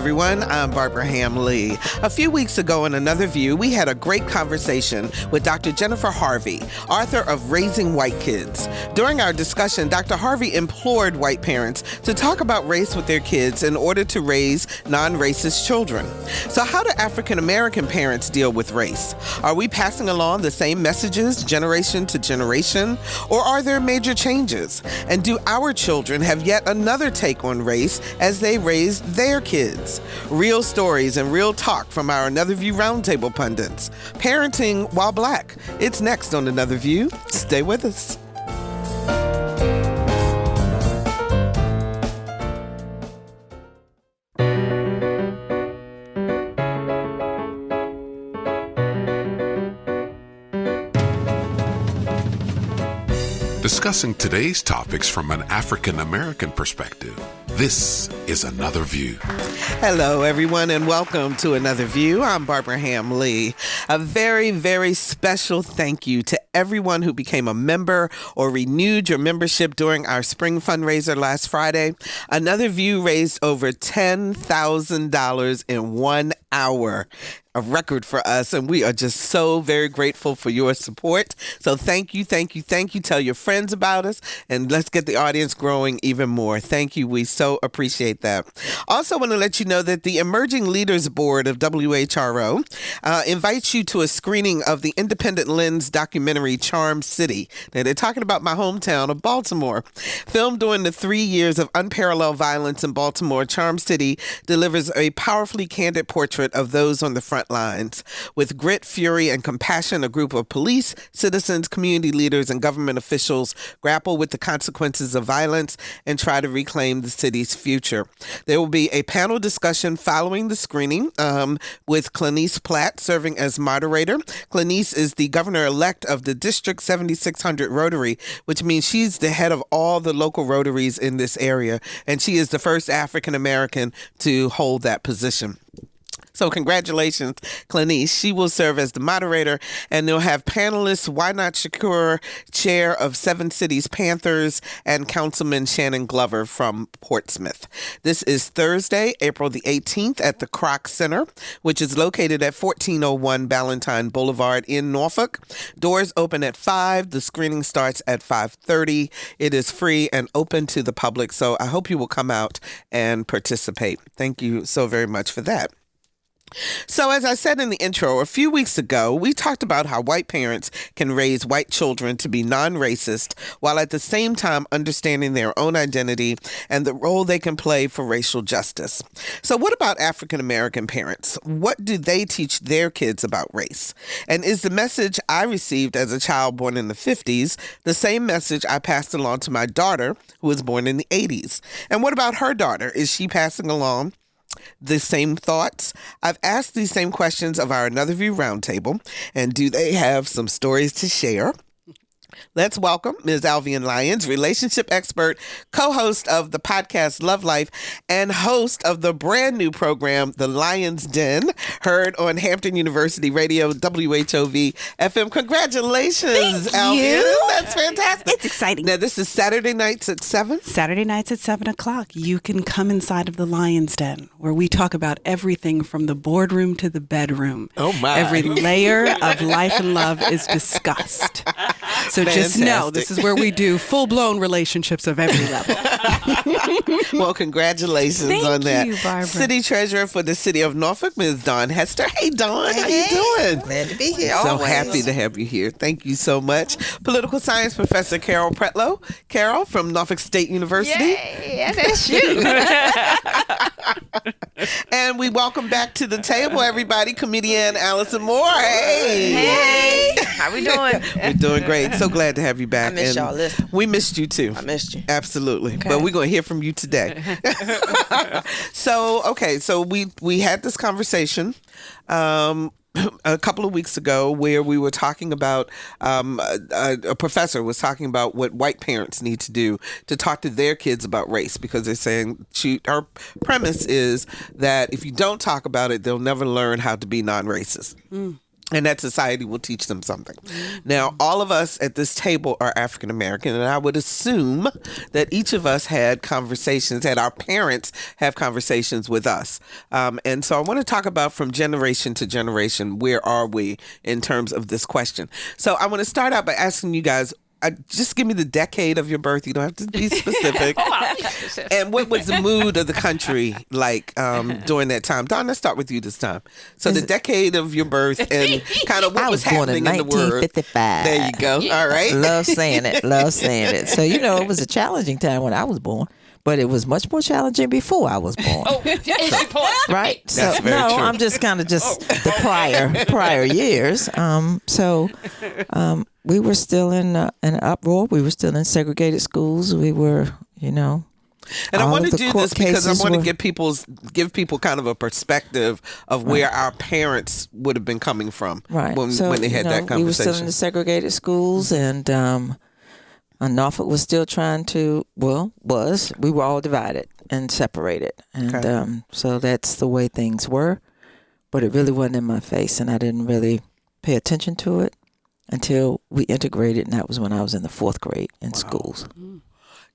everyone. I'm Barbara Ham-Lee. A few weeks ago in Another View, we had a great conversation with Dr. Jennifer Harvey, author of Raising White Kids. During our discussion, Dr. Harvey implored white parents to talk about race with their kids in order to raise non-racist children. So how do African American parents deal with race? Are we passing along the same messages generation to generation, or are there major changes? And do our children have yet another take on race as they raise their kids? Real stories and real talk from our Another View Roundtable pundits. Parenting while Black. It's next on Another View. Stay with us. Discussing today's topics from an African American perspective, this is Another View. Hello, everyone, and welcome to Another View. I'm Barbara Ham-Lee. A very, very special thank you to everyone who became a member or renewed your membership during our spring fundraiser last Friday. Another View raised over $10,000 in 1 hour. A record for us, and we are just so very grateful for your support. So thank you, thank you, thank you. Tell your friends about us, and let's get the audience growing even more. Thank you. We so appreciate that. Also want to let you know that the Emerging Leaders Board of WHRO invites you to a screening of the Independent Lens documentary Charm City. Now, they're talking about my hometown of Baltimore. Filmed during the 3 years of unparalleled violence in Baltimore, Charm City delivers a powerfully candid portrait of those on the front lines. With grit, fury, and compassion, a group of police, citizens, community leaders, and government officials grapple with the consequences of violence and try to reclaim the city's future. There will be a panel discussion following the screening with Clanice Platt serving as moderator. Clanice is the governor-elect of the District 7600 Rotary, which means she's the head of all the local Rotaries in this area, and she is the first African-American to hold that position. So congratulations, Clanice. She will serve as the moderator, and they'll have panelists Why Not Shakur, chair of Seven Cities Panthers, and Councilman Shannon Glover from Portsmouth. This is Thursday, April the 18th at the Kroc Center, which is located at 1401 Ballantyne Boulevard in Norfolk. Doors open at 5. The screening starts at 5:30. It is free and open to the public, so I hope you will come out and participate. Thank you so very much for that. So as I said in the intro, a few weeks ago, we talked about how white parents can raise white children to be non-racist while at the same time understanding their own identity and the role they can play for racial justice. So what about African American parents? What do they teach their kids about race? And is the message I received as a child born in the 50s the same message I passed along to my daughter, who was born in the 80s? And what about her daughter? Is she passing along the same thoughts? I've asked these same questions of our Another View Roundtable, and do they have some stories to share? Let's welcome Ms. Alvian Lyons, relationship expert, co-host of the podcast Love Life, and host of the brand new program, The Lion's Den, heard on Hampton University Radio, WHOV FM. Congratulations, Alvian. That's fantastic. It's exciting. Now, this is Saturday nights at 7? Saturday nights at 7 o'clock. You can come inside of The Lion's Den, where we talk about everything from the boardroom to the bedroom. Oh, my. Every layer of life and love is discussed. So just know this is where we do full-blown relationships of every level. Well, congratulations on that. Thank you, Barbara. City Treasurer for the City of Norfolk, Ms. Dawn Hester. Hey, Dawn, how you doing? Glad to be here. So always. happy to have you here. Thank you so much. Political Science Professor Carol Pretlow. Carol from Norfolk State University. Yay, that's you. And we welcome back to the table, everybody, comedian Allison Moore. Hey. Hey, how we doing? We're doing great. So glad to have you back. I miss y'all. Listen. We missed you too. I missed you. Absolutely. Okay. But we're going to hear from you today. So we had this conversation a couple of weeks ago where we were talking about a professor was talking about what white parents need to do to talk to their kids about race, because they're saying her premise is that if you don't talk about it, they'll never learn how to be non-racist. And that society will teach them something. Now, all of us at this table are African American, and I would assume that each of us had conversations, had our parents have conversations with us. And so I want to talk about from generation to generation, where are we in terms of this question? So I want to start out by asking you guys, just give me the decade of your birth. You don't have to be specific. And what was the mood of the country like during that time? Don, let's start with you this time. So the decade of your birth and kind of what was happening in the world. 1955. There you go. All right. Love saying it. Love saying it. So, it was a challenging time when I was born, but it was much more challenging before I was born. Right? That's so, very no, true. I'm just kind of the prior years. We were still in an uproar. We were still in segregated schools. We were, And I want to do this because I want to give people kind of a perspective of where our parents would have been coming from when they had that conversation. We were still in the segregated schools, and Norfolk was still trying to, we were all divided and separated. And so that's the way things were. But it really wasn't in my face, and I didn't really pay attention to it until we integrated, and that was when I was in the 4th grade in schools.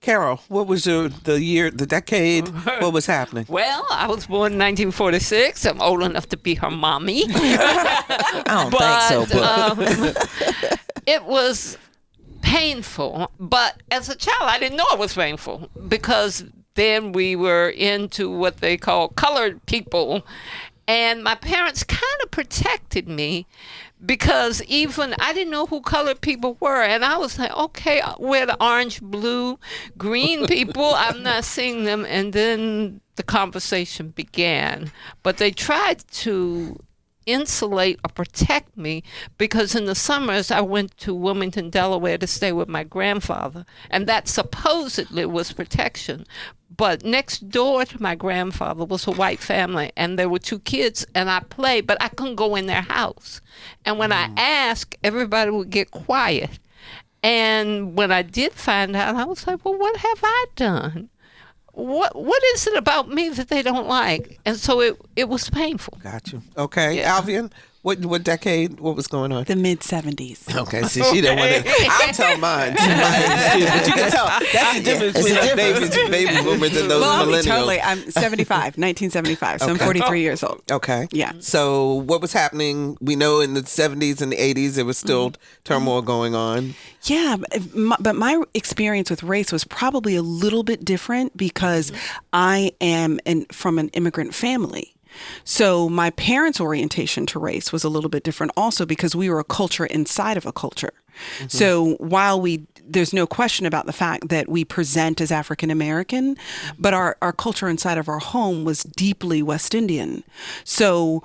Carol, what was the decade? What was happening? Well, I was born in 1946. I'm old enough to be her mommy. I don't think so, but It was painful. But as a child, I didn't know it was painful because then we were into what they call colored people. And my parents kind of protected me because even I didn't know who colored people were. And I was like, okay, we're the orange, blue, green people. I'm not seeing them. And then the conversation began. But they tried to insulate or protect me because in the summers I went to Wilmington, Delaware to stay with my grandfather. And that supposedly was protection. But next door to my grandfather was a white family, and there were 2 kids, and I played, but I couldn't go in their house. And when I asked, everybody would get quiet. And when I did find out, I was like, well, what have I done? What is it about me that they don't like? And so it was painful. Got you. Okay. Yeah. Alvian, what decade, what was going on? The mid-70s. Okay, see, she didn't want to. I'll tell mine. But you can tell that's the difference between us baby boomers and those millennials. I'm 75, 1975, so I'm 43 years old. Okay. Yeah. So what was happening? We know in the 70s and the 80s there was still turmoil going on. Yeah, but my experience with race was probably a little bit different because I am from an immigrant family. So my parents' orientation to race was a little bit different also because we were a culture inside of a culture. So while there's no question about the fact that we present as African American, but our culture inside of our home was deeply West Indian. So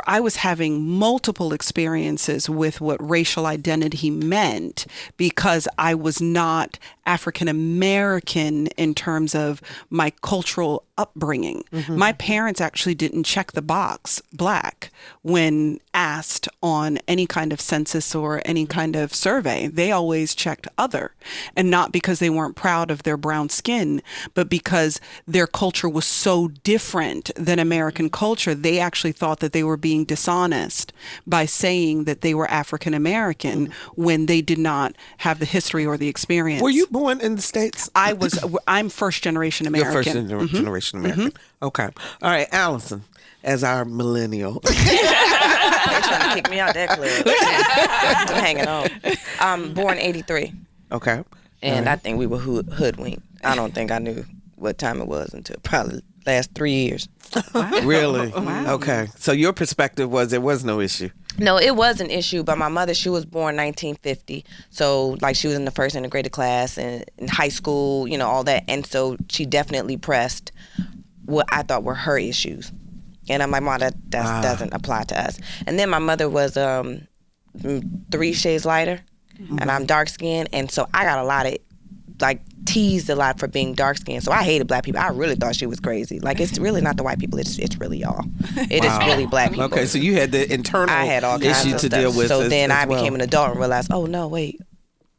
I was having multiple experiences with what racial identity meant because I was not African American in terms of my cultural upbringing. My parents actually didn't check the box black when asked on any kind of census or any kind of survey. They always checked other, and not because they weren't proud of their brown skin, but because their culture was so different than American culture. They actually thought that they were being dishonest by saying that they were African American when they did not have the history or the experience. Were you born in the States? I'm first generation American. You're first generation American. Okay. All right, Allison, as our millennial. They're trying to kick me out that club. I'm hanging on. Born 83. Okay. And I think we were hoodwinked. I don't think I knew what time it was until probably last 3 years. Really? Wow. Okay. So your perspective was there was no issue. No, it was an issue, but my mother, she was born 1950. So, like, she was in the first integrated class and in high school, all that. And so she definitely pressed what I thought were her issues. And I'm like, Mom, that doesn't apply to us. And then my mother was 3 shades lighter, and I'm dark-skinned. And so I got a lot of, teased a lot for being dark-skinned. So I hated black people. I really thought she was crazy. It's really not the white people. It's really y'all. It is really black people. Okay, so you had the internal I had all kinds issue of to stuff. deal with. So then I well. became an adult and realized, oh, no, wait.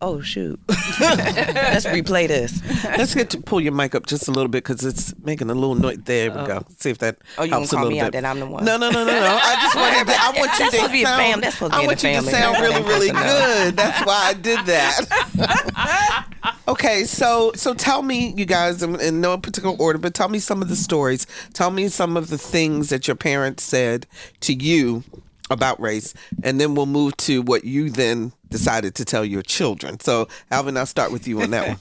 oh shoot, let's replay this. Let's pull your mic up just a little bit because it's making a little noise. There we go. See if that Oh, you helps gonna a call little me out bit. that I'm the one? No. I just wanted to. I want you That's supposed to be to a fam. sound. That's supposed to I be in want the you to family. sound Not really, that really personnel. good. That's why I did that. Okay, so tell me, you guys, in no particular order, but tell me some of the stories. Tell me some of the things that your parents said to you about race, and then we'll move to what you then decided to tell your children. So, Alvin, I'll start with you on that one.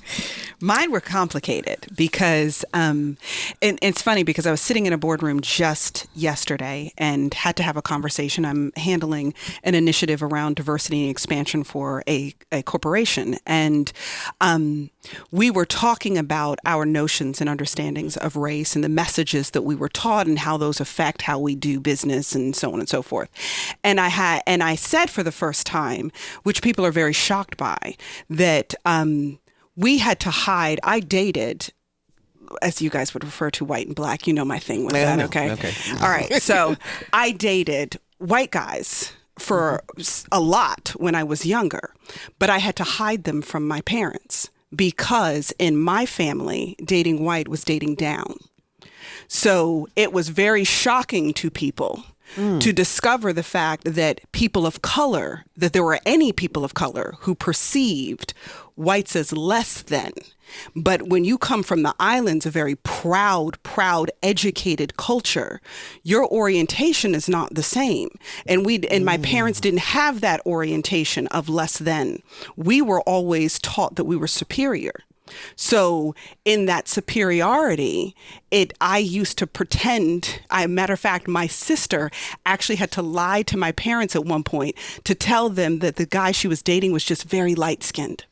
Mine were complicated because, and it's funny because I was sitting in a boardroom just yesterday and had to have a conversation. I'm handling an initiative around diversity and expansion for a corporation. And we were talking about our notions and understandings of race and the messages that we were taught and how those affect how we do business and so on and so forth. And I said for the first time, which people are very shocked by, that we had to hide. I dated, as you guys would refer to, white and black. You know my thing with that, okay? All right. So I dated white guys for a lot when I was younger, but I had to hide them from my parents because in my family, dating white was dating down. So it was very shocking to people to discover the fact that people of color, that there were any people of color who perceived whites as less than. But when you come from the islands, a very proud, educated culture, your orientation is not the same. And my parents didn't have that orientation of less than. We were always taught that we were superior. So in that superiority, I used to pretend, matter of fact, my sister actually had to lie to my parents at one point to tell them that the guy she was dating was just very light-skinned.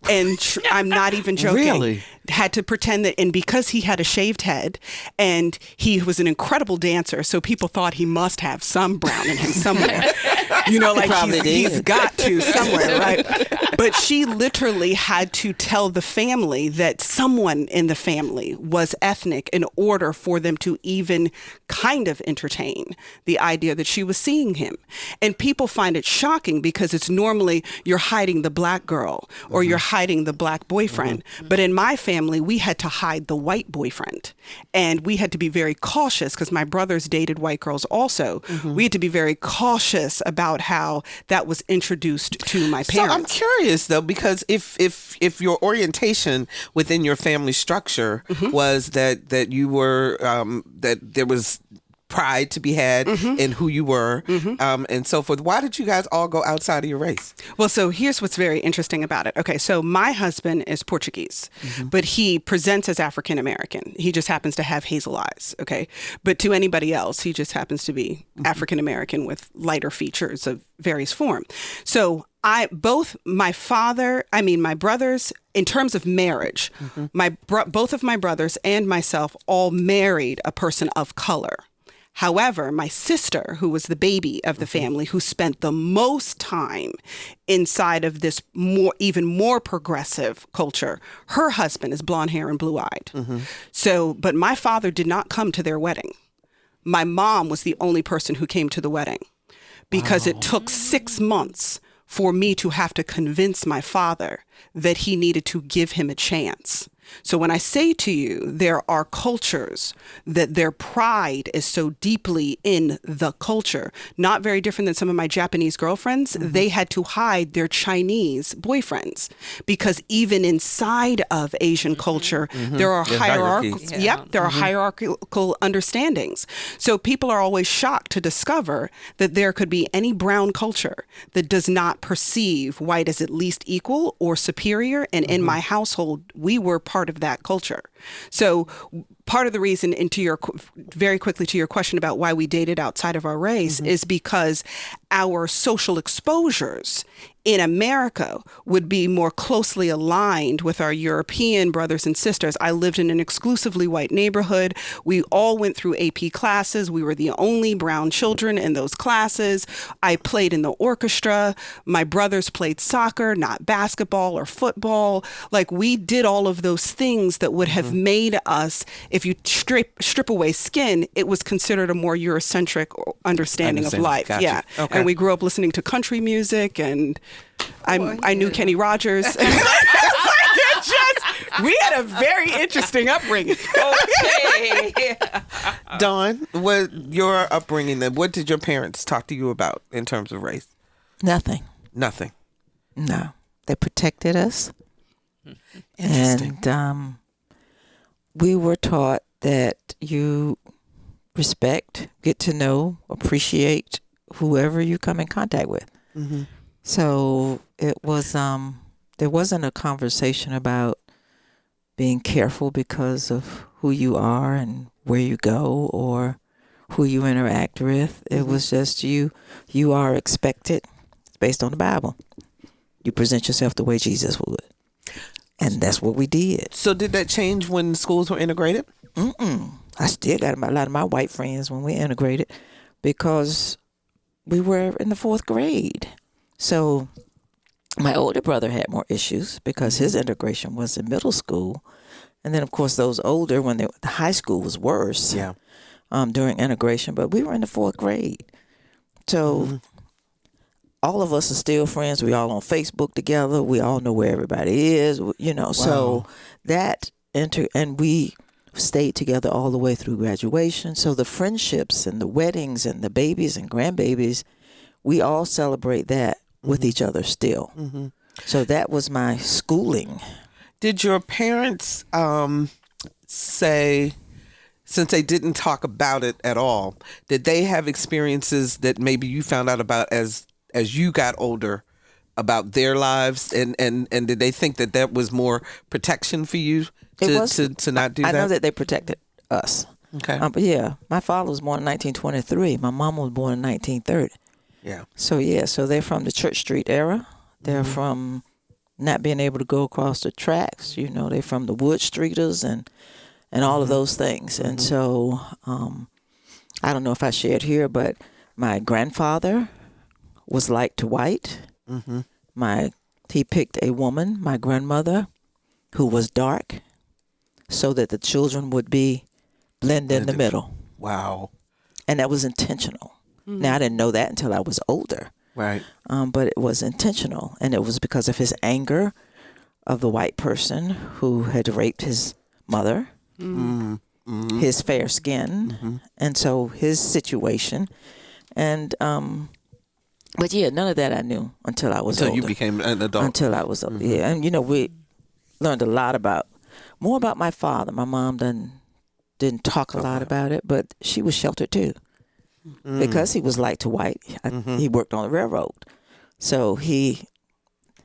And I'm not even joking. Really? Had to pretend that, and because he had a shaved head and he was an incredible dancer, so people thought he must have some brown in him somewhere. Like he's got to somewhere, right? But she literally had to tell the family that someone in the family was ethnic in order for them to even kind of entertain the idea that she was seeing him. And people find it shocking because it's normally you're hiding the black girl or you're hiding the black boyfriend. But in my family, we had to hide the white boyfriend. And we had to be very cautious because my brothers dated white girls also. We had to be very cautious about how that was introduced to my parents. So I'm curious though, because if your orientation within your family structure was that you were that there was pride to be had in who you were and so forth, why did you guys all go outside of your race? Well, so here's what's very interesting about it. Okay, so my husband is Portuguese, but he presents as African American. He just happens to have hazel eyes, okay? But to anybody else, he just happens to be African American with lighter features of various form. So my brothers, in terms of marriage, both of my brothers and myself all married a person of color. However, my sister, who was the baby of the family, who spent the most time inside of this even more progressive culture, her husband is blonde hair and blue-eyed. So, but my father did not come to their wedding. My mom was the only person who came to the wedding because it took 6 months for me to have to convince my father that he needed to give him a chance. So when I say to you, there are cultures that their pride is so deeply in the culture, not very different than some of my Japanese girlfriends, they had to hide their Chinese boyfriends because even inside of Asian culture, there are hierarchical, there are hierarchical understandings. So people are always shocked to discover that there could be any brown culture that does not perceive white as at least equal or superior. And in my household, we were part of that culture. So part of the reason, very quickly to your question about why we dated outside of our race, is because our social exposures in America would be more closely aligned with our European brothers and sisters. I lived in an exclusively white neighborhood. We all went through AP classes. We were the only brown children in those classes. I played in the orchestra. My brothers played soccer, not basketball or football. Like we did all of those things that would have of made us, if you strip away skin, it was considered a more Eurocentric understanding of life. Gotcha. Yeah. Okay. And we grew up listening to country music, and I knew Kenny Rogers. We had a very interesting upbringing. Okay. Dawn, what your upbringing? Then, what did your parents talk to you about in terms of race? Nothing. Nothing. No. They protected us. And we were taught that you respect, get to know, appreciate whoever you come in contact with. Mm-hmm. So it was, there wasn't a conversation about being careful because of who you are and where you go or who you interact with. It was just you are expected based on the Bible. You present yourself the way Jesus would. And that's what we did. So did that change when schools were integrated? I still got a lot of my white friends when we integrated because we were in the 4th grade. So my older brother had more issues because his integration was in middle school. And then, of course, those older, when the high school was worse during integration. But we were in the 4th grade. So all of us are still friends. We all on Facebook together. We all know where everybody is, you know. Wow. So that and we stayed together all the way through graduation. So the friendships and the weddings and the babies and grandbabies, we all celebrate that with each other still. So that was my schooling. Did your parents say, since they didn't talk about it at all, did they have experiences that maybe you found out about as you got older about their lives, and did they think that was more protection for you to not do that? I know that they protected us. Okay. But yeah, my father was born in 1923. My mom was born in 1930. Yeah. So they're from the Church Street era. They're from not being able to go across the tracks. You know, they're from the Wood Streeters and all of those things. And so I don't know if I shared here, but my grandfather was light to white. He picked a woman, my grandmother, who was dark, so that the children would be blend in the middle. Wow. And that was intentional. Now, I didn't know that until I was older. Right. But it was intentional. And it was because of his anger of the white person who had raped his mother, his fair skin, and so his situation. And, but yeah, none of that I knew until I was older. Until you became an adult. Until I was older, yeah. And, you know, we learned a lot more about my father. My mom didn't talk a lot about it, but she was sheltered too. Because he was light to white. He worked on the railroad. So he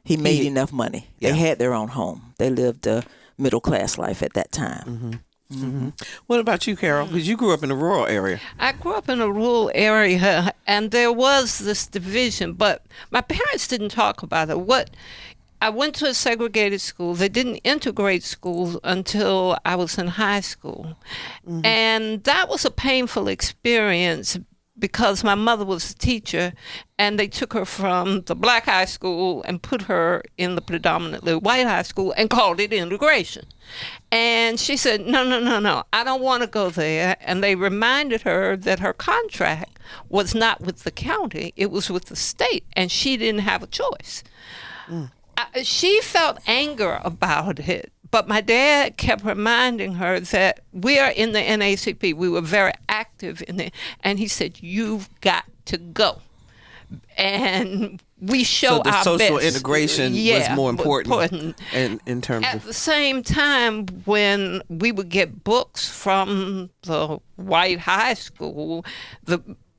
made enough money. Yeah. They had their own home. They lived a middle class life at that time. What about you, Carol? Because you grew up in a rural area. I grew up in a rural area, and there was this division, but my parents didn't talk about it. I went to a segregated school. They didn't integrate schools until I was in high school. And that was a painful experience because my mother was a teacher, and they took her from the black high school and put her in the predominantly white high school and called it integration. And she said, no, I don't want to go there. And they reminded her that her contract was not with the county, it was with the state, and she didn't have a choice. She felt anger about it, but my dad kept reminding her that we are in the NAACP. We were very active in it, and he said, "You've got to go." And we show our best. So the social integration was more important in terms At of. the same time, when we would get books from the white high school,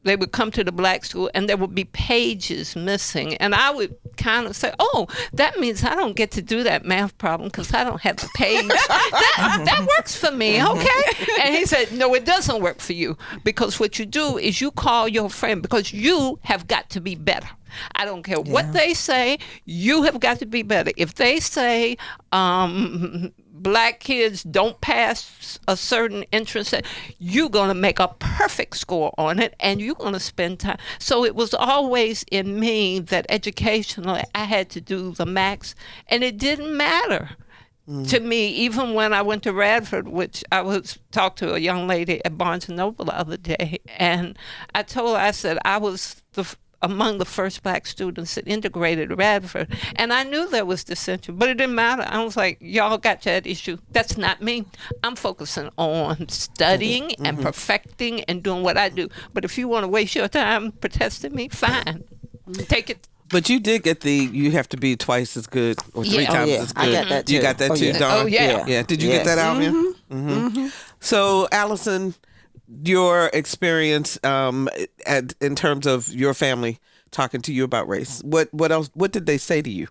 they would come to the black school and there would be pages missing. And I would kind of say, oh, that means I don't get to do that math problem because I don't have the page. that works for me, okay? And he said, no, it doesn't work for you because what you do is you call your friend because you have got to be better. I don't care what they say, you have got to be better. If they say black kids don't pass a certain entrance, you're going to make a perfect score on it and you're going to spend time. So it was always in me that educationally I had to do the max, and it didn't matter to me, even when I went to Radford, which I was talked to a young lady at Barnes & Noble the other day, and I told her, I said, I was among the first black students that integrated Radford. And I knew there was dissension, but it didn't matter. I was like, y'all got that issue. That's not me. I'm focusing on studying and perfecting and doing what I do. But if you want to waste your time protesting me, fine. Take it. But you did get you have to be twice as good or three times as good. I got that too. You got that too, Dawn? Oh, yeah. Yeah. Did you get that, Alvin? So, Allison, your experience in terms of your family talking to you about race, what else? What did they say to you?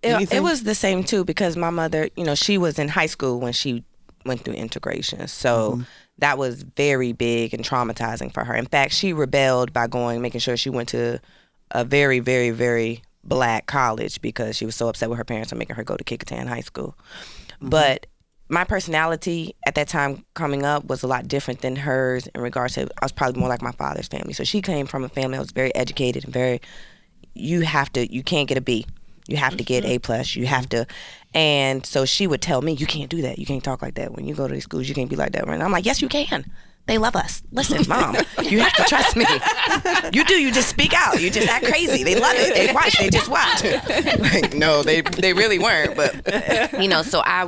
It was the same too, because my mother, she was in high school when she went through integration, so that was very big and traumatizing for her. In fact, she rebelled by making sure she went to a very, very, very black college because she was so upset with her parents for making her go to Kecoughtan High School. But my personality at that time coming up was a lot different than hers in regards to, I was probably more like my father's family. So she came from a family that was very educated and you can't get a B. You have to get A+. You have to. And so she would tell me, you can't do that. You can't talk like that. When you go to these schools, you can't be like that. And I'm like, yes, you can. They love us. Listen, Mom, you have to trust me. You do. You just speak out. You just act crazy. They love it. They watch. They just watch. Like, no, they really weren't. But, so I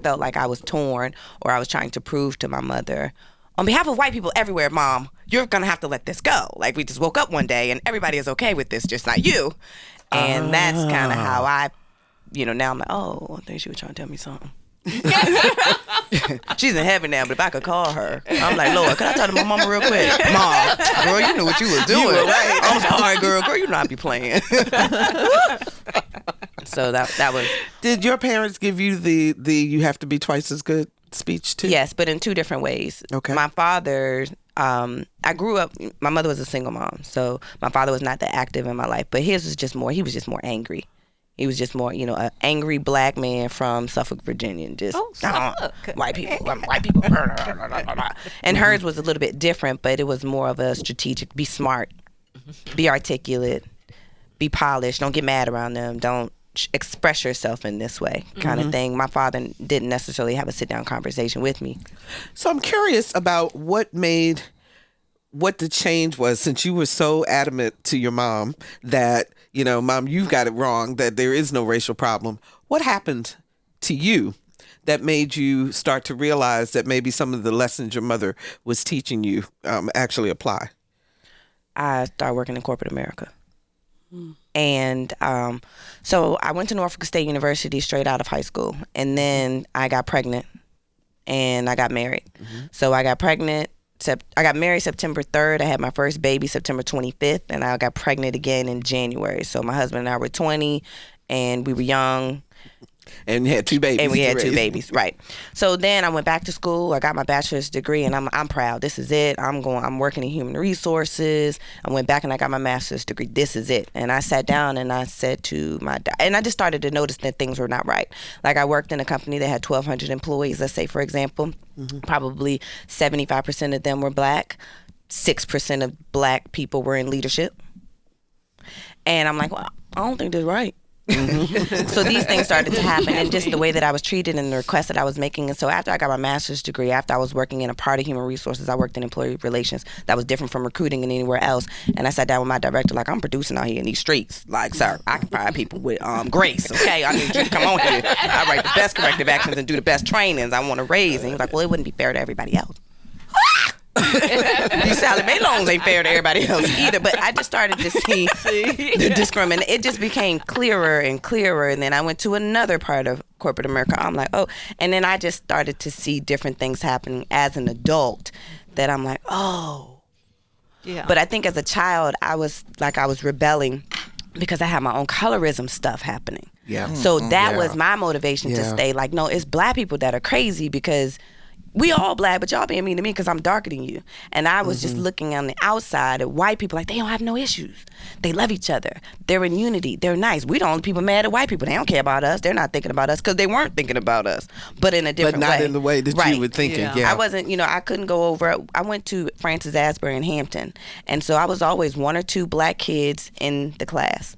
felt like I was torn, or I was trying to prove to my mother, on behalf of white people everywhere, Mom, you're going to have to let this go. Like, we just woke up one day and everybody is okay with this, just not you. And that's kind of how I, now I'm like, oh, I think she was trying to tell me something. She's in heaven now, but if I could call her, I'm like, Lord, can I talk to my mama real quick? Mom, girl, you knew what you was doing. You were right. I'm sorry, girl, you know I be playing. So that was. Did your parents give you the you have to be twice as good speech too? Yes, but in two different ways. Okay. My father, I grew up, my mother was a single mom, so my father was not that active in my life, but he was just more angry. He was just more, an angry black man from Suffolk, Virginia, and just white people. And hers was a little bit different, but it was more of a strategic, be smart, be articulate, be polished, don't get mad around them, don't express yourself in this way kind of thing. My father didn't necessarily have a sit-down conversation with me. So I'm curious about what the change was, since you were so adamant to your mom that, Mom, you've got it wrong, that there is no racial problem. What happened to you that made you start to realize that maybe some of the lessons your mother was teaching you actually apply? I started working in corporate America. And so I went to Norfolk State University straight out of high school. And then I got pregnant and I got married. So I got pregnant. I got married September 3rd. I had my first baby September 25th, and I got pregnant again in January. So my husband and I were 20, and we were young. And had two babies. And we had two babies, right. So then I went back to school. I got my bachelor's degree, and I'm proud. This is it. I'm working in human resources. I went back and I got my master's degree. This is it. And I sat down and I said to and I just started to notice that things were not right. Like, I worked in a company that had 1,200 employees, let's say, for example. Probably 75% of them were black. 6% of black people were in leadership. And I'm like, well, I don't think that's right. So these things started to happen, and just the way that I was treated and the requests that I was making. And so after I got my master's degree, after I was working in a part of human resources, I worked in employee relations that was different from recruiting and anywhere else. And I sat down with my director, like, I'm producing out here in these streets. Like, sir, I can find people with grace, okay? I need you to come on here. I write the best corrective actions and do the best trainings. I want to raise. And he was like, well, it wouldn't be fair to everybody else. These Sallie Mae loans ain't fair to everybody else either. But I just started to see the discrimination. It just became clearer and clearer. And then I went to another part of corporate America. I'm like, oh. And then I just started to see different things happening as an adult that I'm like, oh. Yeah. But I think as a child, I was rebelling because I had my own colorism stuff happening. Yeah. So that was my motivation to stay like, no, it's black people that are crazy because we all black, but y'all being mean to me because I'm darker than you. And I was just looking on the outside at white people like, they don't have no issues. They love each other. They're in unity. They're nice. We the only people mad at white people. They don't care about us. They're not thinking about us because they weren't thinking about us, but in a different way. But not in the way that you were thinking. Yeah. I wasn't, I couldn't go over. I went to Francis Asbury in Hampton. And so I was always one or two black kids in the class.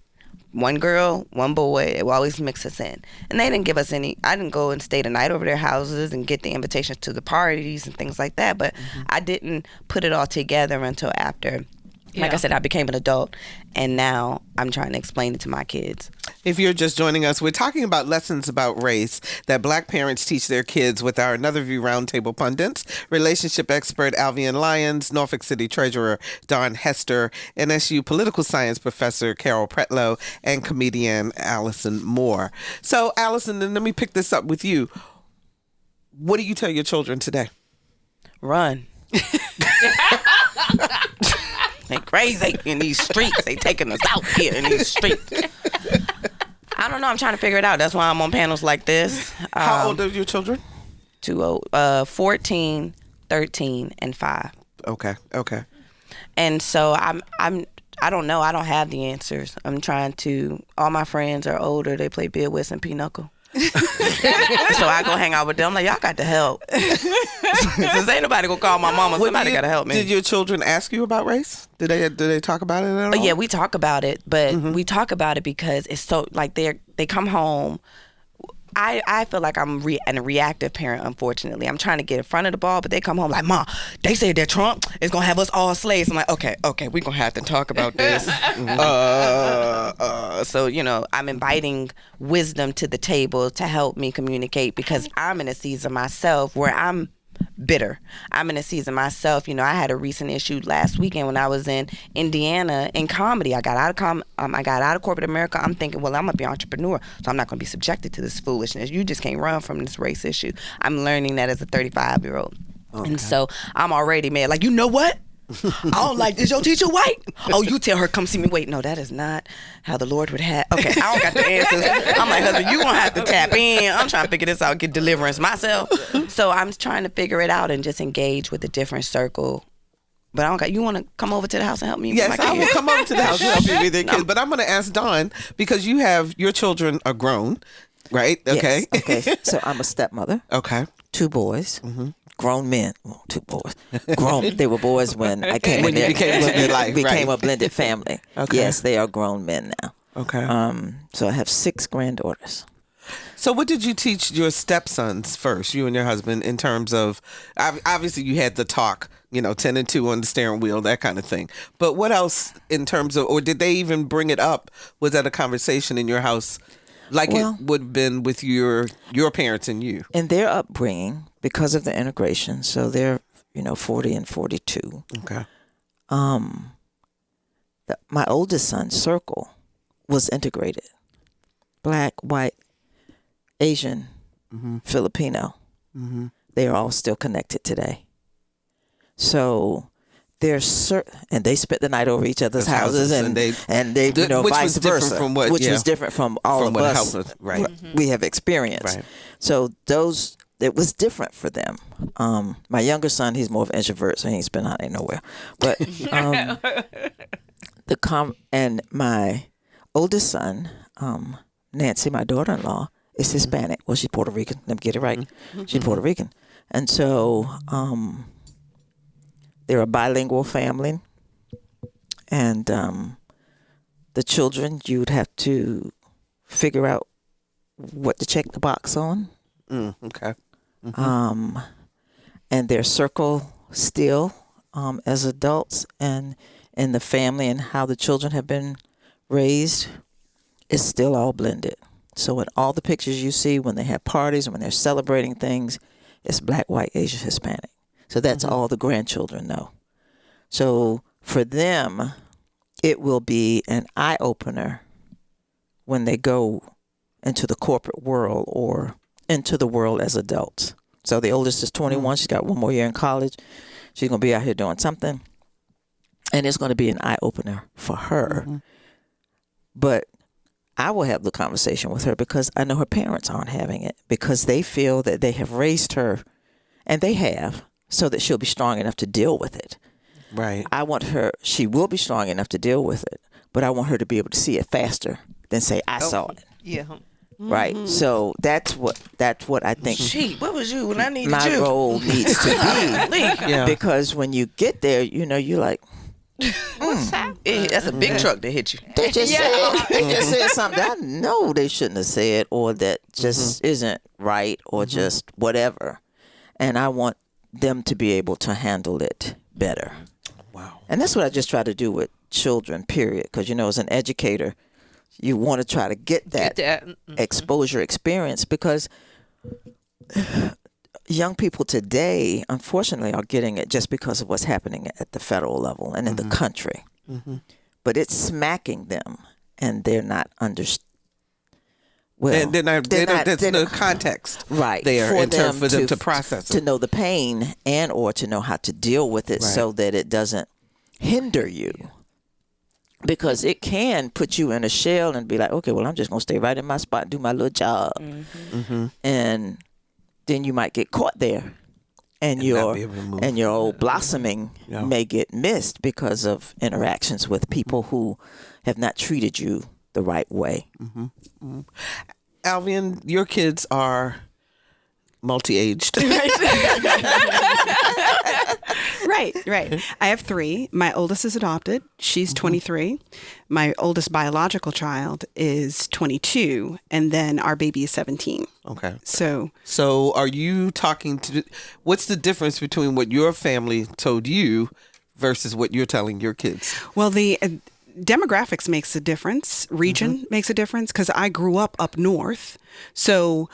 one girl, one boy. It will always mix us in. And they didn't give us any. I didn't go and stay the night over their houses and get the invitations to the parties and things like that. But I didn't put it all together until after. Like I said, I became an adult, and now I'm trying to explain it to my kids. If you're just joining us, we're talking about lessons about race that Black parents teach their kids with our Another View Roundtable pundits, relationship expert Alvian Lyons, Norfolk City Treasurer Dawn Hester, NSU political science professor Carol Pretlow, and comedian Allison Moore. So, Allison, then let me pick this up with you. What do you tell your children today? Run. They crazy in these streets. They taking us out here in these streets. I don't know. I'm trying to figure it out. That's why I'm on panels like this. How old are your children? Too old. 14, 13, and 5. Okay. And so I don't know. I don't have the answers. I'm trying to. All my friends are older. They play Bill West and Pinochle. So I go hang out with them. I'm like, y'all got to help. Since ain't nobody gonna call my mama, somebody got to help me. Did your children ask you about race? Did they talk about it at all? Yeah, we talk about it, but we talk about it because it's so like they come home. I feel like I'm a reactive parent, unfortunately. I'm trying to get in front of the ball, but they come home like, Mom, they said that Trump is going to have us all slaves. I'm like, okay, we're going to have to talk about this. So, I'm inviting wisdom to the table to help me communicate because I'm in a season myself where I'm bitter. I'm in a season myself. I had a recent issue last weekend when I was in Indiana in comedy. I got out of corporate America. I'm thinking, well, I'm gonna be an entrepreneur, so I'm not gonna be subjected to this foolishness. You just can't run from this race issue. I'm learning that as a 35-year-old. Okay. And so I'm already mad. Like, you know what? I don't like, is your teacher white? Oh, you tell her, come see me. Wait, no, that is not how the Lord would have. Okay, I don't got the answers. I'm like, husband, you gonna have to tap in. I'm trying to figure this out, get deliverance myself. So I'm trying to figure it out and just engage with a different circle. But I don't got, you want to come over to the house and help me? Yes, I will come over to the house and help you with your kids. But I'm going to ask Dawn, because your children are grown, right? Okay. Yes. Okay. So I'm a stepmother. Okay. 2 boys. Mm-hmm. Grown men, 2 boys. Grown. They were boys when I came in there. Became a blended family. Okay. Yes, they are grown men now. Okay. So I have 6 granddaughters. So what did you teach your stepsons first, you and your husband, in terms of, obviously you had the talk, 10 and 2 on the steering wheel, that kind of thing. But what else in terms of, or did they even bring it up? Was that a conversation in your house like it would have been with your parents and you? In their upbringing, because of the integration, so they're 40 and 42. Okay. My oldest son's circle was integrated. Black, white, Asian, Filipino. Mm-hmm. They are all still connected today. So there's and they spent the night over each other's houses and they vice versa, which was different from all of us. Right. We have experienced. Right. So it was different for them. My younger son, he's more of an introvert, so he ain't spent out there nowhere. But and my oldest son, Nancy, my daughter-in-law, is Hispanic. Well, she's Puerto Rican. Let me get it right. Mm-hmm. She's Puerto Rican, and so they're a bilingual family, and the children, you'd have to figure out what to check the box on. Okay. Mm-hmm. And their circle still as adults and in the family and how the children have been raised is still all blended. So in all the pictures you see when they have parties and when they're celebrating things, it's Black, white, Asian, Hispanic. So that's all the grandchildren know. So for them, it will be an eye-opener when they go into the corporate world or into the world as adults. So the oldest is 21. She's got 1 more year in college. She's going to be out here doing something. And it's going to be an eye-opener for her. Mm-hmm. But I will have the conversation with her because I know her parents aren't having it because they feel that they have raised her, and they have, so that she'll be strong enough to deal with it. Right. She will be strong enough to deal with it, but I want her to be able to see it faster than say, I saw it. Yeah. Right. Mm-hmm. So that's what I think. Gee, what was you when I needed my you? role needs to be. Yeah. Because when you get there, you're like, What's that? That's a big truck that hit you. They just said something that I know they shouldn't have said, or that just isn't right, or just whatever. And I want them to be able to handle it better. Wow. And that's what I just try to do with children, period. Because, as an educator, you want to try to get that exposure experience, because young people today, unfortunately, are getting it just because of what's happening at the federal level and in the country. But it's smacking them, and they're not understanding. Well, there's no context there for them to process it. To know the pain or to know how to deal with it so that it doesn't hinder you. Because it can put you in a shell and be like, okay, well, I'm just going to stay right in my spot and do my little job. And then you might get caught there. And your old blossoming may get missed because of interactions with people who have not treated you the right way. Alvian, your kids are multi-aged. Right. I have 3. My oldest is adopted. She's 23. My oldest biological child is 22. And then our baby is 17. Okay. So are you talking what's the difference between what your family told you versus what you're telling your kids? Well, the demographics makes a difference. Region makes a difference, because I grew up north. So,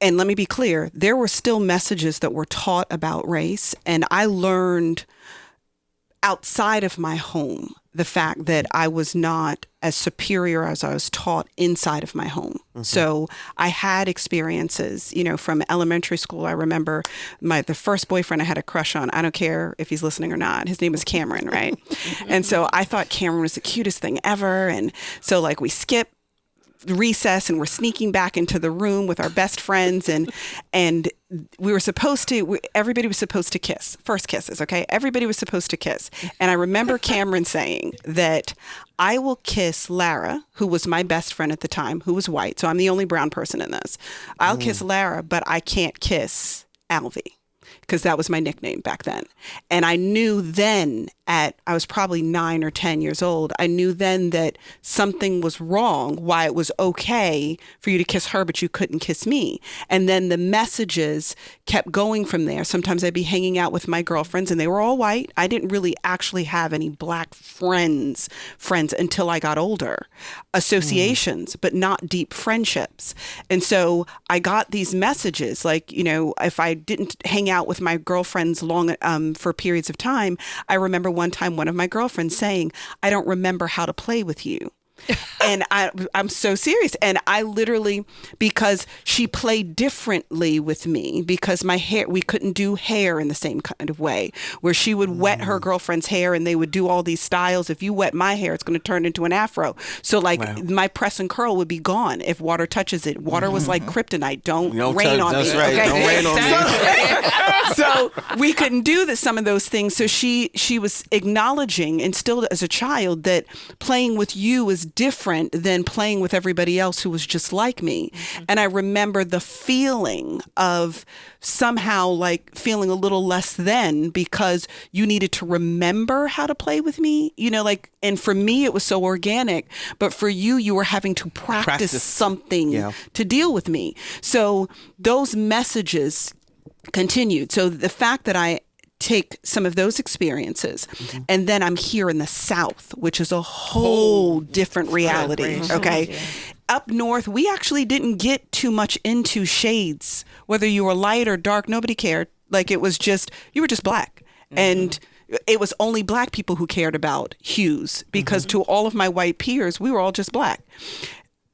and let me be clear, there were still messages that were taught about race, and I learned outside of my home the fact that I was not as superior as I was taught inside of my home. So I had experiences, from elementary school. I remember the first boyfriend I had a crush on. I don't care if he's listening or not. His name was Cameron, right? And so I thought Cameron was the cutest thing ever. And so we skip recess and we're sneaking back into the room with our best friends, and we were supposed to, everybody was supposed to kiss. First kisses, okay? Everybody was supposed to kiss. And I remember Cameron saying that I will kiss Lara, who was my best friend at the time, who was white. So I'm the only brown person in this. I'll kiss Lara, but I can't kiss Alvy, because that was my nickname back then. And I knew then I was probably 9 or 10 years old, I knew then that something was wrong, why it was okay for you to kiss her, but you couldn't kiss me. And then the messages kept going from there. Sometimes I'd be hanging out with my girlfriends, and they were all white. I didn't really actually have any black friends until I got older. Associations, but not deep friendships. And so I got these messages, if I didn't hang out with my girlfriends long for periods of time, I remember one time one of my girlfriends saying, I don't remember how to play with you. And I'm so serious. And I literally, because she played differently with me, because my hair, we couldn't do hair in the same kind of way, where she would wet her girlfriend's hair and they would do all these styles. If you wet my hair, it's going to turn into an afro. So my press and curl would be gone if water touches it. Water was like kryptonite. Don't rain on me. That's right. Okay? Don't rain on me. So we couldn't do some of those things. So she was acknowledging, and still as a child, that playing with you is different than playing with everybody else who was just like me. And I remember the feeling of somehow feeling a little less than, because you needed to remember how to play with me, and for me it was so organic, but for you were having to practice something to deal with me. So those messages continued. So the fact that I take some of those experiences, and then I'm here in the South, which is a whole different reality. Okay. Up north, we actually didn't get too much into shades, whether you were light or dark, nobody cared. It was just, you were just black. And it was only black people who cared about hues, because to all of my white peers, we were all just black.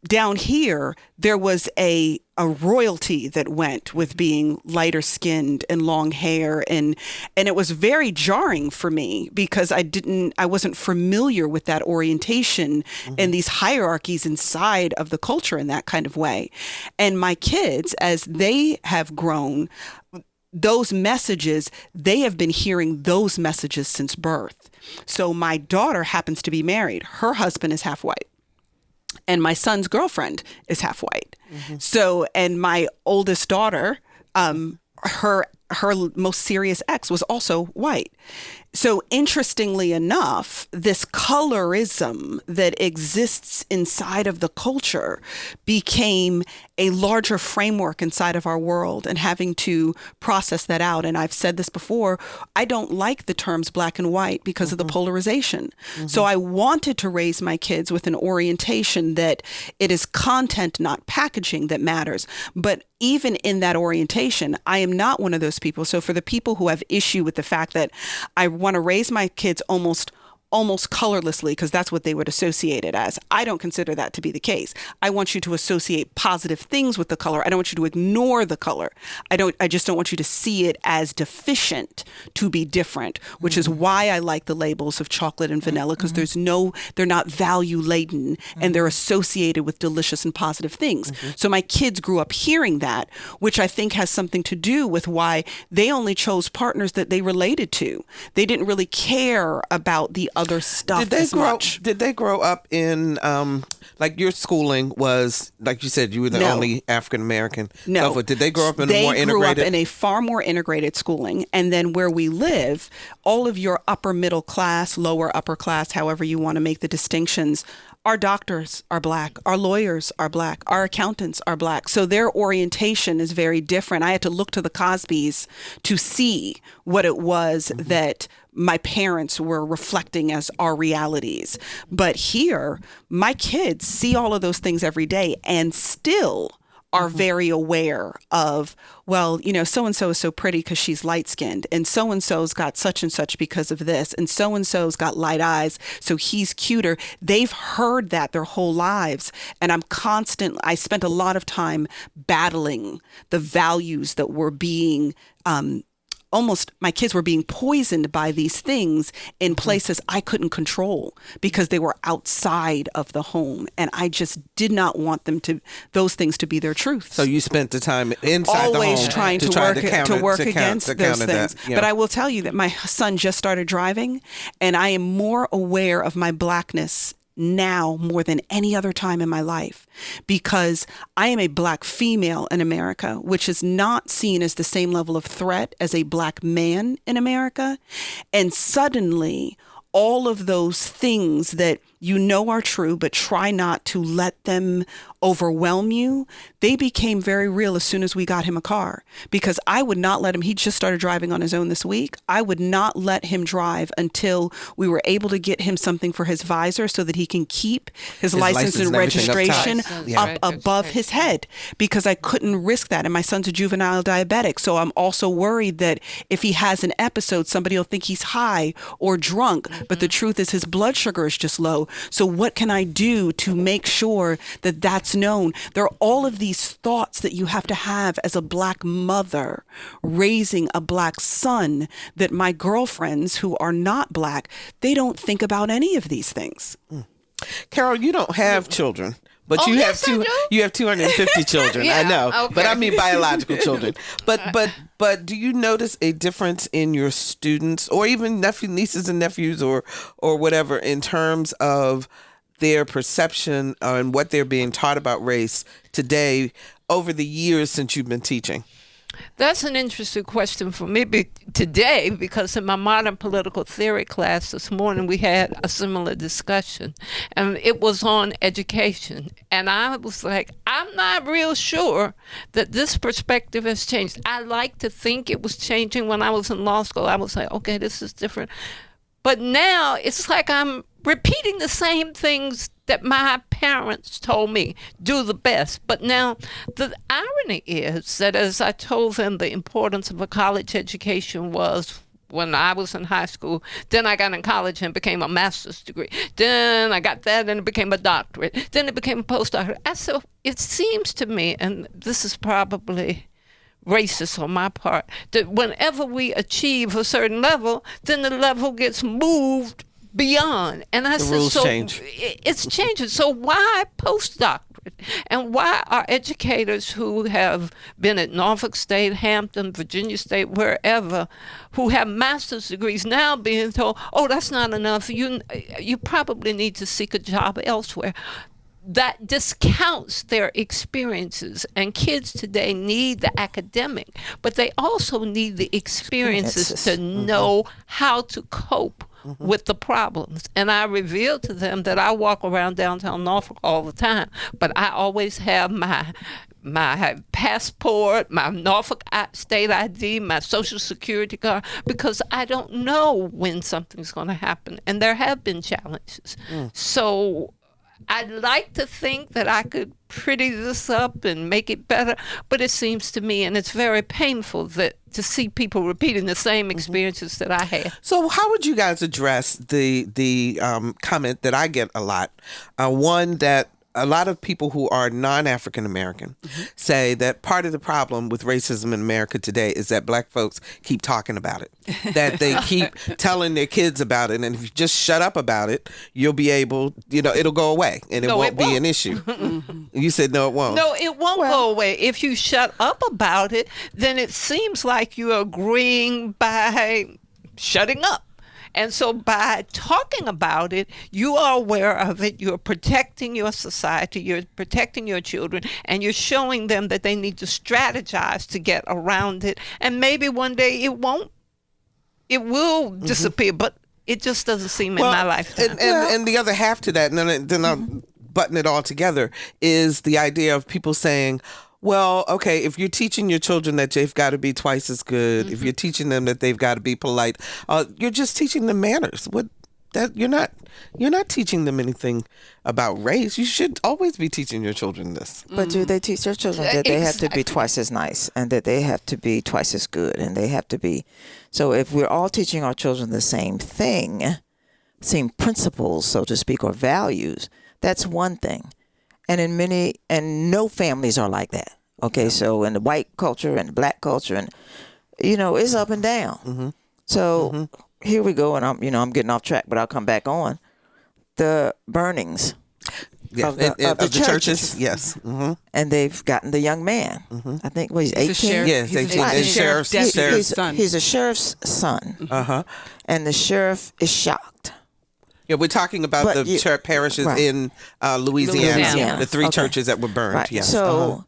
Down here, there was a royalty that went with being lighter skinned and long hair, and it was very jarring for me, because I wasn't familiar with that orientation and these hierarchies inside of the culture in that kind of way. And my kids, as they have grown, those messages, they have been hearing those messages since birth. So my daughter happens to be married. Her husband is half white. And my son's girlfriend is half white. So, and my oldest daughter, her her most serious ex was also white. So interestingly enough, this colorism that exists inside of the culture became a larger framework inside of our world, and having to process that out. And I've said this before, I don't like the terms black and white because of the polarization. So I wanted to raise my kids with an orientation that it is content, not packaging, that matters. But even in that orientation, I am not one of those people. So for the people who have issue with the fact that I want to raise my kids almost colorlessly, because that's what they would associate it as, I don't consider that to be the case. I want you to associate positive things with the color. I don't want you to ignore the color. I just don't want you to see it as deficient to be different, which is why I like the labels of chocolate and vanilla, because they're not value laden, and they're associated with delicious and positive things. So my kids grew up hearing that, which I think has something to do with why they only chose partners that they related to. They didn't really care about the other stuff as much. Did they grow up in like your schooling was, like you said, you were the only African American? No. Did they grow up in a more integrated? They grew up in a far more integrated schooling. And then where we live, all of your upper middle class, lower upper class, however you want to make the distinctions, our doctors are black, our lawyers are black, our accountants are black. So their orientation is very different. I had to look to the Cosbys to see what it was that my parents were reflecting as our realities. But here, my kids see all of those things every day and still are very aware of, well, so-and-so is so pretty because she's light-skinned, and so-and-so's got such and such because of this, and so-and-so's got light eyes, so he's cuter. They've heard that their whole lives, and I spent a lot of time battling the values that were being my kids were being poisoned by these things in places I couldn't control because they were outside of the home. And I just did not want those things to be their truth. So you spent the time inside the home. Always trying to work against those things. Yeah. But I will tell you that my son just started driving, and I am more aware of my blackness now more than any other time in my life, because I am a black female in America, which is not seen as the same level of threat as a black man in America. And suddenly all of those things that are true, but try not to let them overwhelm you, they became very real as soon as we got him a car. Because I would not let him, he just started driving on his own this week. I would not let him drive until we were able to get him something for his visor so that he can keep his license and registration up above his head, because I couldn't risk that. And my son's a juvenile diabetic. So I'm also worried that if he has an episode, somebody will think he's high or drunk, but the truth is his blood sugar is just low. So what can I do to make sure that that's known? There are all of these thoughts that you have to have as a black mother raising a black son that my girlfriends who are not black, they don't think about any of these things. Carol, you don't have children. But you have 250 children. Yeah, I know, okay. but I mean biological children. But do you notice a difference in your students, or even nieces and nephews, or whatever, in terms of their perception and what they're being taught about race today over the years since you've been teaching? That's an interesting question for me today, because in my modern political theory class this morning, we had a similar discussion, and it was on education. And I was like, I'm not real sure that this perspective has changed. I like to think it was changing when I was in law school. I was like, okay, this is different. But now it's like I'm repeating the same things that my parents told me, do the best. But now the irony is that as I told them the importance of a college education was when I was in high school, then I got in college and became a master's degree. Then I got that and it became a doctorate. Then it became a postdoctorate. So it seems to me, and this is probably racist on my part, that whenever we achieve a certain level, then the level gets moved beyond. And I said, rules so change. It's changing. So why postdoctorate? And why are educators who have been at Norfolk State, Hampton, Virginia State, wherever, who have master's degrees now being told, oh, that's not enough. You probably need to seek a job elsewhere. that discounts their experiences. And kids today need the academic, but they also need the experiences to know how to cope with the problems. And I reveal to them that I walk around downtown Norfolk all the time, but I always have my passport, my Norfolk state ID, my social security card, because I don't know when something's going to happen. And there have been challenges. So I'd like to think that I could pretty this up and make it better, but it seems to me, and it's very painful, that to see people repeating the same experiences that I had. So how would you guys address the comment that I get a lot? One, that a lot of people who are non-African American say that part of the problem with racism in America today is that black folks keep talking about it, that they keep telling their kids about it. And if you just shut up about it, you'll be able, it'll go away and it won't be an issue. You said, no, it won't. No, it won't go away. If you shut up about it, then it seems like you're agreeing by shutting up. And so by talking about it, you are aware of it, you're protecting your society, you're protecting your children, and you're showing them that they need to strategize to get around it. And maybe one day it will disappear, but it just doesn't seem in my lifetime. And the other half to that, and then I'll button it all together, is the idea of people saying, well, okay, if you're teaching your children that they've got to be twice as good, if you're teaching them that they've got to be polite, you're just teaching them manners. You're not teaching them anything about race. You should always be teaching your children this. But do they teach their children that they have to be twice as nice and that they have to be twice as good and they have to be? So if we're all teaching our children the same thing, same principles, so to speak, or values, that's one thing. And no families are like that. Okay, so in the white culture and the black culture, and it's up and down. So here we go, and I'm getting off track, but I'll come back on the burnings of the churches. Yes, and they've gotten the young man. I think he's 18. Yes, 18. Sheriff's son. He's a sheriff's son. And the sheriff is shocked. Yeah, we're talking about the parishes in Louisiana, the three churches that were burned. Right. Yes. So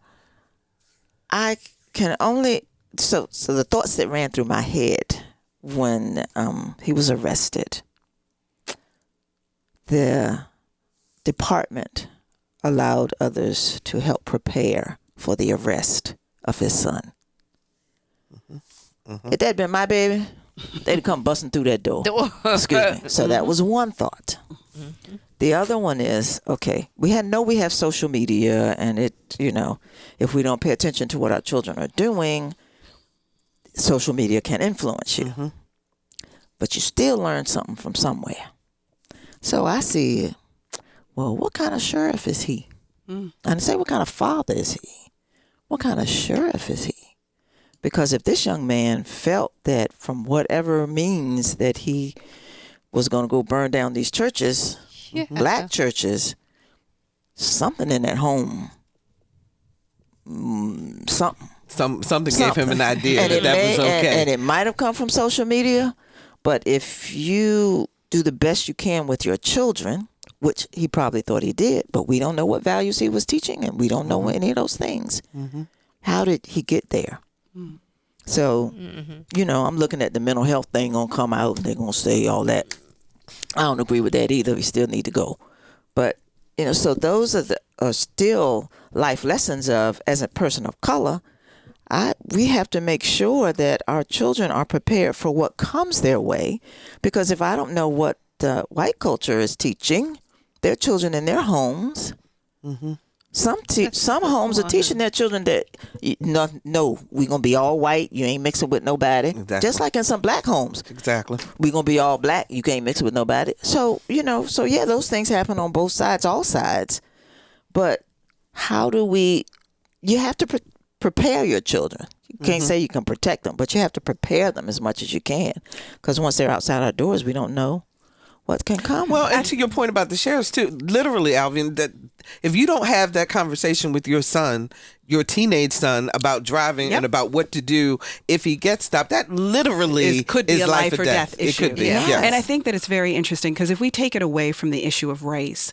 I can only so the thoughts that ran through my head when he was arrested. The department allowed others to help prepare for the arrest of his son. If that'd been my baby, they'd come busting through that door. Excuse me. So that was one thought. The other one is, okay, we have social media, and if we don't pay attention to what our children are doing, social media can influence you. But you still learn something from somewhere. So I see, well, what kind of sheriff is he? And I say, what kind of father is he? What kind of sheriff is he? Because if this young man felt that from whatever means that he was going to go burn down these churches, black churches, something in that home, something gave him an idea that was okay. And it might have come from social media, but if you do the best you can with your children, which he probably thought he did, but we don't know what values he was teaching, and we don't know any of those things. How did he get there? So, I'm looking at the mental health thing gonna come out and they're gonna say all that. I don't agree with that either. We still need to go. But, so those are still life lessons of, as a person of color, we have to make sure that our children are prepared for what comes their way. Because if I don't know what the white culture is teaching their children in their homes, some homes are teaching their children that no, we're gonna be all white. You ain't mixing with nobody. Exactly. Just like in some black homes. Exactly. We're gonna be all black. You can't mix with nobody. So those things happen on both sides, all sides. But how do we? You have to prepare your children. You can't say you can protect them, but you have to prepare them as much as you can. Because once they're outside our doors, we don't know what can come. Well, and to your point about the sheriffs too, literally, Alvin, that if you don't have that conversation with your son, your teenage son about driving Yep. and about what to do if he gets stopped. That literally could be is a life or death issue. It could be. Yeah. Yes. And I think that it's very interesting because if we take it away from the issue of race,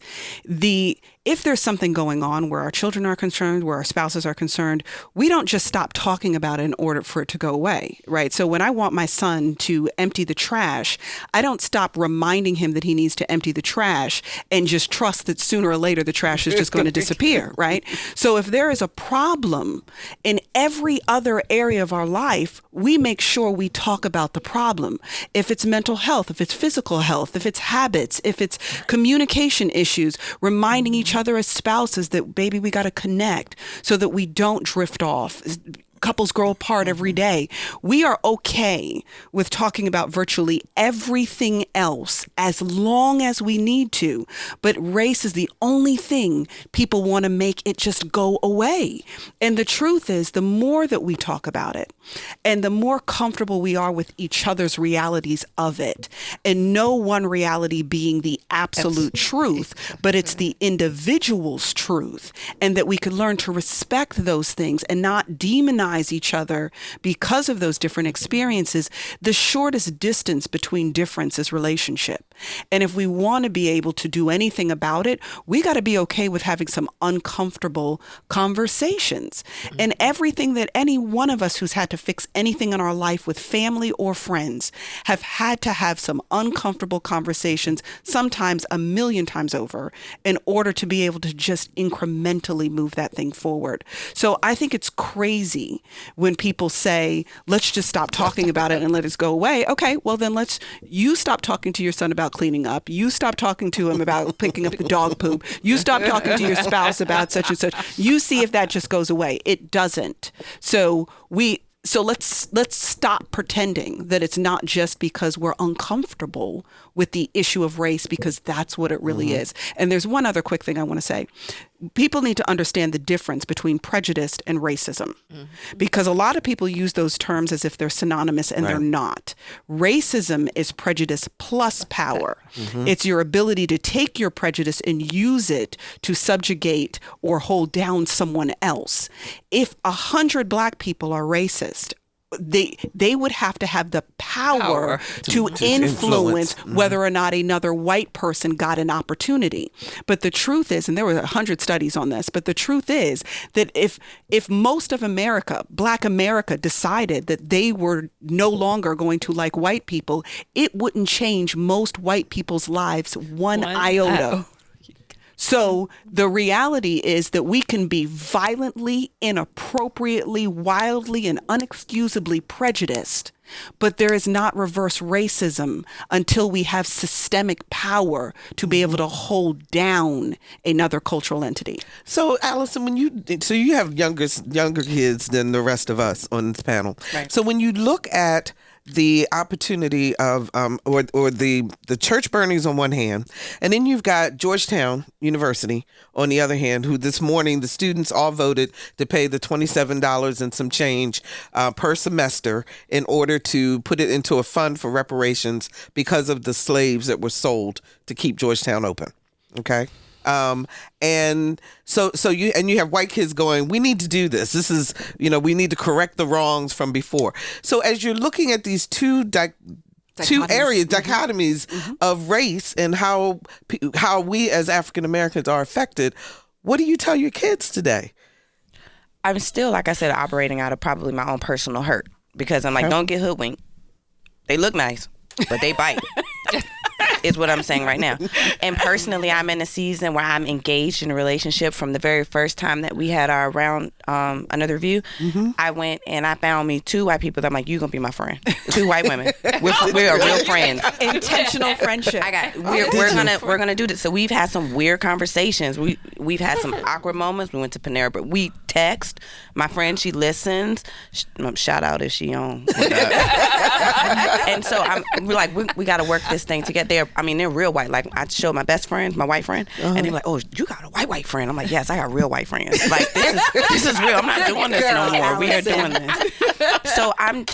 if there's something going on where our children are concerned, where our spouses are concerned, we don't just stop talking about it in order for it to go away, right? So when I want my son to empty the trash, I don't stop reminding him that he needs to empty the trash and just trust that sooner or later the trash is just going to disappear, right? So if there is a problem in every other area of our life, we make sure we talk about the problem. If it's mental health, if it's physical health, if it's habits, if it's communication issues, reminding each other as spouses that, baby, we got to connect so that we don't drift off. Couples grow apart every day. We are okay with talking about virtually everything else as long as we need to. But race is the only thing people want to make it just go away. And the truth is, the more that we talk about it and the more comfortable we are with each other's realities of it, and no one reality being the absolute truth, but it's the individual's truth, and that we could learn to respect those things and not demonize each other because of those different experiences. The shortest distance between difference is relationship. And if we want to be able to do anything about it, we got to be okay with having some uncomfortable conversations. And everything that any one of us who's had to fix anything in our life with family or friends have had to have some uncomfortable conversations, sometimes a million times over, in order to be able to just incrementally move that thing forward. So I think it's crazy when people say, let's just stop talking about it and let it go away. Okay, well then you stop talking to your son about cleaning up. You stop talking to him about picking up the dog poop. You stop talking to your spouse about such and such. You see if that just goes away. It doesn't. So let's stop pretending that it's not just because we're uncomfortable with the issue of race, because that's what it really is. And there's one other quick thing I want to say. People need to understand the difference between prejudice and racism, because a lot of people use those terms as if they're synonymous, and they're not. Racism is prejudice plus power. It's your ability to take your prejudice and use it to subjugate or hold down someone else. If 100 Black people are racist, they would have to have the power to influence whether or not another white person got an opportunity. But the truth is, and there were 100 studies on this, but the truth is that if most of America, Black America, decided that they were no longer going to like white people, it wouldn't change most white people's lives one iota. So the reality is that we can be violently, inappropriately, wildly, and unexcusably prejudiced, but there is not reverse racism until we have systemic power to be able to hold down another cultural entity. So, Allison, you have younger kids than the rest of us on this panel. Right. So when you look at the opportunity of or the church burnings on one hand, and then you've got Georgetown University on the other hand, who this morning the students all voted to pay the $27 and some change per semester in order to put it into a fund for reparations because of the slaves that were sold to keep Georgetown open. Okay. And so you have white kids going, we need to do this. This is, we need to correct the wrongs from before. So as you're looking at these two dichotomies of race and how we as African Americans are affected, what do you tell your kids today? I'm still, like I said, operating out of probably my own personal hurt, because I'm like, don't get hoodwinked. They look nice, but they bite. Is what I'm saying right now. And personally, I'm in a season where I'm engaged in a relationship from the very first time that we had our round, another view. I went and I found me 2 white people that I'm like, you gonna be my friend. 2 white women. We are real friends. Intentional friendship. We're gonna do this. So we've had some weird conversations. We've had some awkward moments. We went to Panera, but we text. My friend, she listens. Shout out if she on. And so we're like, we got to work this thing together. They're real white. Like, I showed my best friend, my white friend, and they're like, oh, you got a white friend. I'm like, yes, I got real white friends. Like, this is real. I'm not doing this no more. We are doing this. So I'm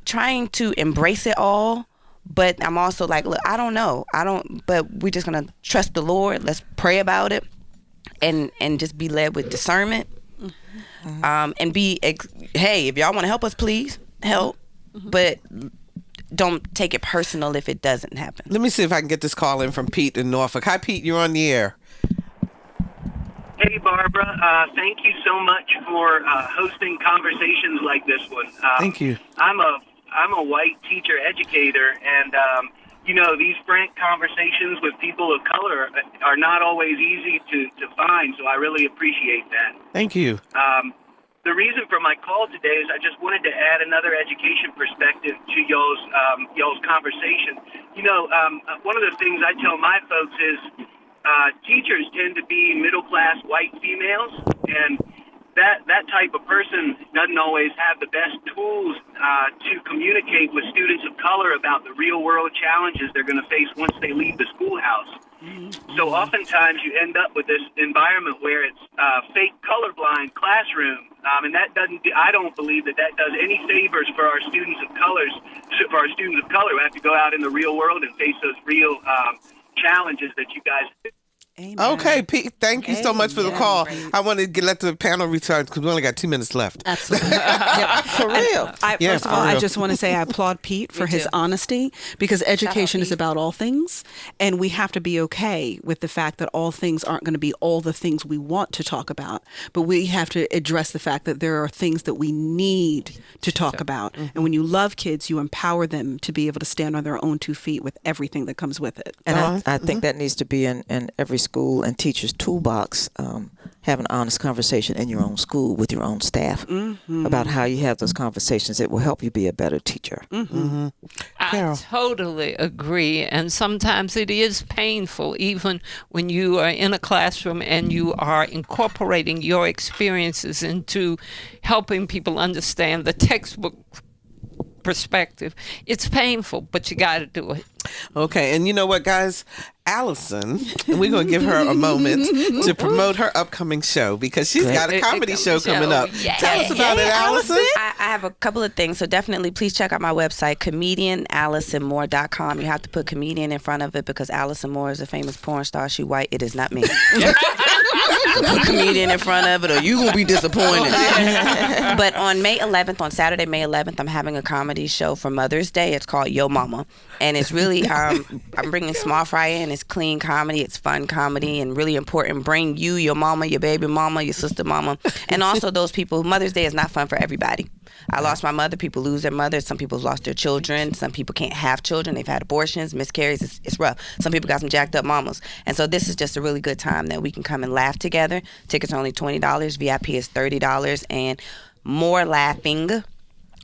trying to embrace it all, but I'm also like, look, I don't know. But we're just going to trust the Lord. Let's pray about it and just be led with discernment. And hey, if y'all want to help us, please help. But don't take it personal if it doesn't happen. Let me see if I can get this call in from Pete in Norfolk. Hi, Pete. You're on the air. Hey, Barbara. Thank you so much for hosting conversations like this one. Thank you. I'm a white teacher educator, and these frank conversations with people of color are not always easy to find. So I really appreciate that. Thank you. The reason for my call today is I just wanted to add another education perspective to y'all's conversation. One of the things I tell my folks is teachers tend to be middle-class white females, and that type of person doesn't always have the best tools to communicate with students of color about the real-world challenges they're going to face once they leave the schoolhouse. So oftentimes you end up with this environment where it's a fake colorblind classroom, and I don't believe that does any favors for our students of color. For our students of color who have to go out in the real world and face those real challenges that you guys do. Amen. Okay, Pete, thank you so much for the call. I want to let the panel recharge because we only got 2 minutes left. Absolutely. For real. First of all, I just want to say I applaud Pete for his honesty, because education is about all things, and we have to be okay with the fact that all things aren't going to be all the things we want to talk about, but we have to address the fact that there are things that we need to talk about. And when you love kids, you empower them to be able to stand on their own 2 feet with everything that comes with it. And I think that needs to be in every school and teacher's toolbox. Have an honest conversation in your own school with your own staff about how you have those conversations. It will help you be a better teacher. I totally agree. And sometimes it is painful, even when you are in a classroom and you are incorporating your experiences into helping people understand the textbook perspective. It's painful, but you got to do it. Okay, and you know what, guys? Allison, and we're going to give her a moment to promote her upcoming show, because she's got a comedy show coming up. Yeah. Tell us about it, Allison. I have a couple of things, so definitely please check out my website, comedianallisonmoore.com. You have to put comedian in front of it because Allison Moore is a famous porn star. She white. It is not me. So put comedian in front of it or you will be disappointed. But on Saturday, May 11th, I'm having a comedy show for Mother's Day. It's called Yo Mama. And it's really, I'm bringing small fry in. It's clean comedy. It's fun comedy and really important. Bring you, your mama, your baby mama, your sister mama. And also those people, Mother's Day is not fun for everybody. I lost my mother. People lose their mothers. Some people lost their children. Some people can't have children. They've had abortions, miscarriages. It's rough. Some people got some jacked up mamas. And so this is just a really good time that we can come and laugh together. Tickets are only $20. VIP is $30. And more laughing.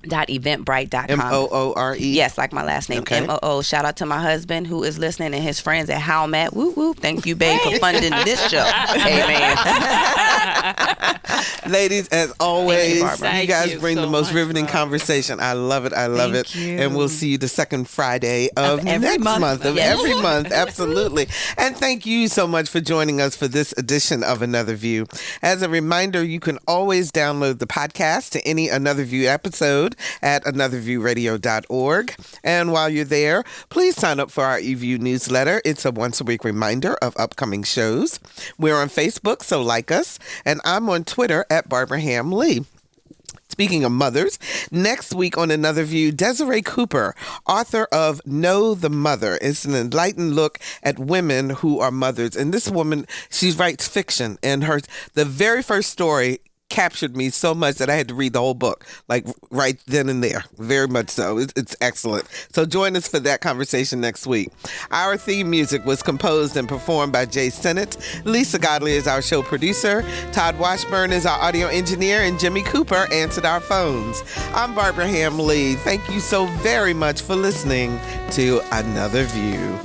.eventbrite.com. Moore. Yes, like my last name. Okay. Moo. Shout out to my husband who is listening and his friends at How Matt. Whoop whoop. Thank you, babe, for funding this show. Amen. Ladies, as always, Thank you guys you bring so the most much, riveting Barbara. conversation. I love it. I love Thank it. you. And we'll see you the second Friday of every next month. of Yes. every month. Absolutely. And thank you so much for joining us for this edition of Another View. As a reminder, you can always download the podcast to any Another View episode at anotherviewradio.org. And while you're there, please sign up for our eView newsletter. It's a once-a-week reminder of upcoming shows. We're on Facebook, so like us. And I'm on Twitter at Barbara Ham Lee. Speaking of mothers, next week on Another View, Desiree Cooper, author of Know the Mother. It's an enlightened look at women who are mothers. And this woman, she writes fiction. And the very first story captured me so much that I had to read the whole book, like right then and there. Very much so. It's excellent. So join us for that conversation next week. Our theme music was composed and performed by Jay Sennett. Lisa Godley is our show producer. Todd Washburn is our audio engineer, and Jimmy Cooper answered our phones. I'm Barbara Ham Lee. Thank you so very much for listening to Another View.